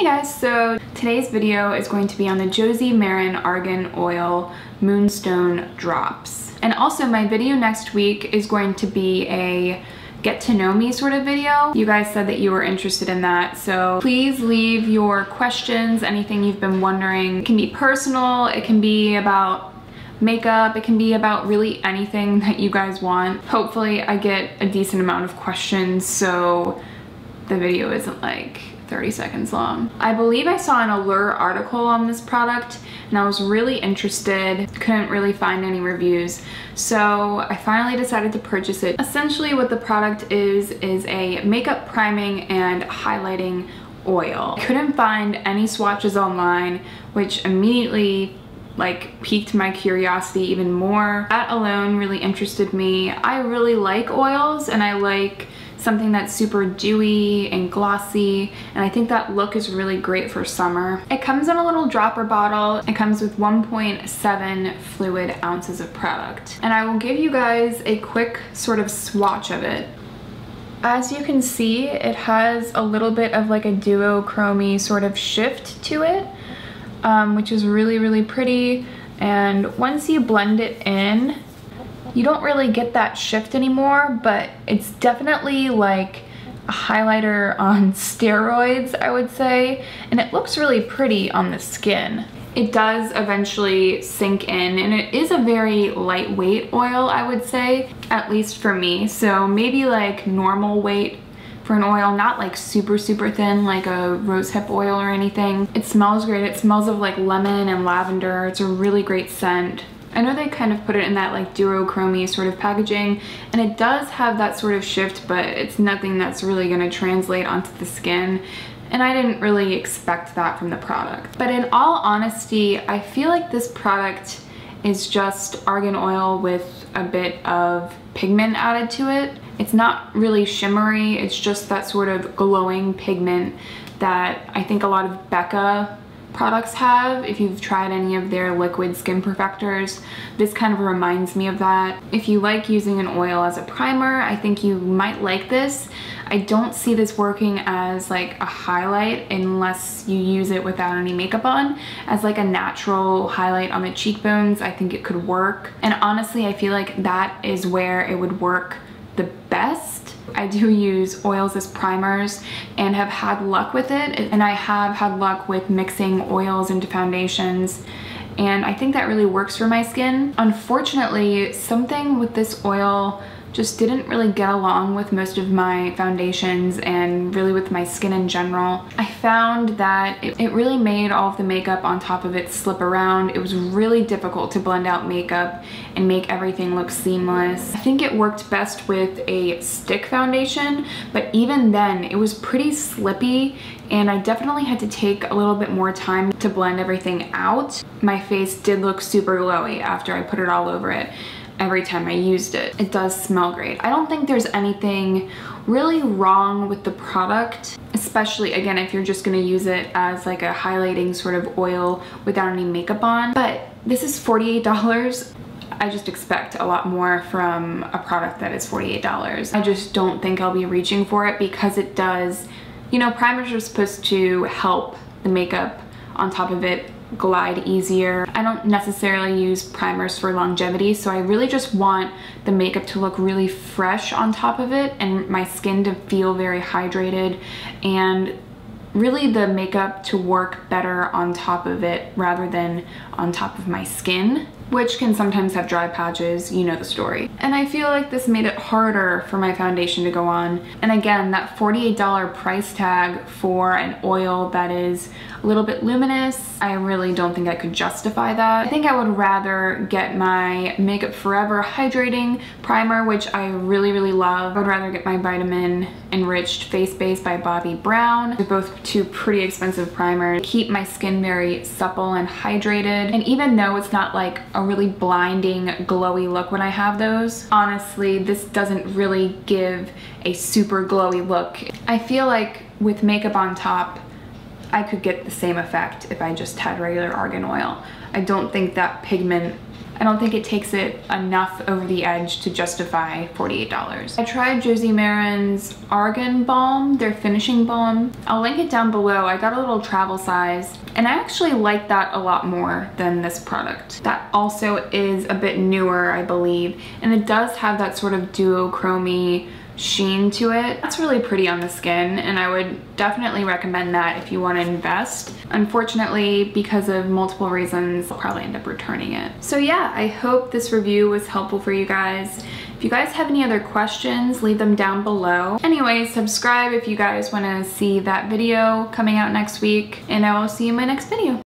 guys, so today's video is going to be on the Josie Maran Argan Oil Moonstone Drops. And also my video next week is going to be a get to know me sort of video. You guys said that you were interested in that, so please leave your questions, anything you've been wondering. It can be personal, it can be about makeup, it can be about really anything that you guys want. Hopefully I get a decent amount of questions so the video isn't like 30 seconds long. I believe I saw an Allure article on this product and I was really interested, couldn't really find any reviews, so I finally decided to purchase it. Essentially what the product is a makeup priming and highlighting oil. I couldn't find any swatches online, which immediately piqued my curiosity even more. That alone really interested me. I really like oils and I like something that's super dewy and glossy, and I think that look is really great for summer. It comes in a little dropper bottle. It comes with 1.7 fluid ounces of product, and I will give you guys a quick sort of swatch of it. As you can see, it has a little bit of like a duochrome sort of shift to it, which is really pretty, and once you blend it in, you don't really get that shift anymore, but it's definitely like a highlighter on steroids, I would say, and it looks really pretty on the skin. It does eventually sink in, and it is a very lightweight oil, I would say, at least for me, so maybe like normal weight for an oil, not like super thin like a rosehip oil or anything. It smells great. It smells of like lemon and lavender. It's a really great scent. I know they kind of put it in that like duochrome sort of packaging, and it does have that sort of shift, but it's nothing that's really going to translate onto the skin, and I didn't really expect that from the product. But in all honesty, I feel like this product is just argan oil with a bit of pigment added to it. It's not really shimmery, it's just that sort of glowing pigment that I think a lot of Becca products have. If you've tried any of their liquid skin perfectors, this kind of reminds me of that. If you like using an oil as a primer, I think you might like this. I don't see this working as like a highlight unless you use it without any makeup on. As like a natural highlight on the cheekbones, I think it could work. And honestly, I feel like that is where it would work the best. I do use oils as primers and have had luck with it, and I have had luck with mixing oils into foundations, and I think that really works for my skin. Unfortunately, something with this oil just didn't really get along with most of my foundations and really with my skin in general. I found that it really made all of the makeup on top of it slip around. It was really difficult to blend out makeup and make everything look seamless. I think it worked best with a stick foundation, but even then it was pretty slippy, and I definitely had to take a little bit more time to blend everything out. My face did look super glowy after I put it all over it. Every time I used it. It does smell great. I don't think there's anything really wrong with the product, especially again if you're just gonna use it as like a highlighting sort of oil without any makeup on. But this is $48. I just expect a lot more from a product that is $48. I just don't think I'll be reaching for it because it does, you know, primers are supposed to help the makeup on top of it glide easier. I don't necessarily use primers for longevity, so I really just want the makeup to look really fresh on top of it and my skin to feel very hydrated, and really the makeup to work better on top of it rather than on top of my skin, which can sometimes have dry patches, you know the story. And I feel like this made it harder for my foundation to go on. And again, that $48 price tag for an oil that is a little bit luminous, I really don't think I could justify that. I think I would rather get my Makeup Forever Hydrating Primer, which I really love. I would rather get my Vitamin Enriched Face Base by Bobbi Brown. They're both two pretty expensive primers. Keep my skin very supple and hydrated. And even though it's not like a really blinding glowy look when I have those, honestly, this doesn't really give a super glowy look. I feel like with makeup on top, I could get the same effect if I just had regular argan oil. I don't think that pigment I don't think it takes it enough over the edge to justify $48. I tried Josie Maran's Argan Balm, their finishing balm. I'll link it down below. I got a little travel size, and I actually like that a lot more than this product. That also is a bit newer, I believe, and it does have that sort of duochromy sheen to it. That's really pretty on the skin, and I would definitely recommend that if you want to invest. Unfortunately, because of multiple reasons, I'll probably end up returning it. So yeah, I hope this review was helpful for you guys. If you guys have any other questions, leave them down below. Anyway, subscribe if you guys want to see that video coming out next week, and I will see you in my next video.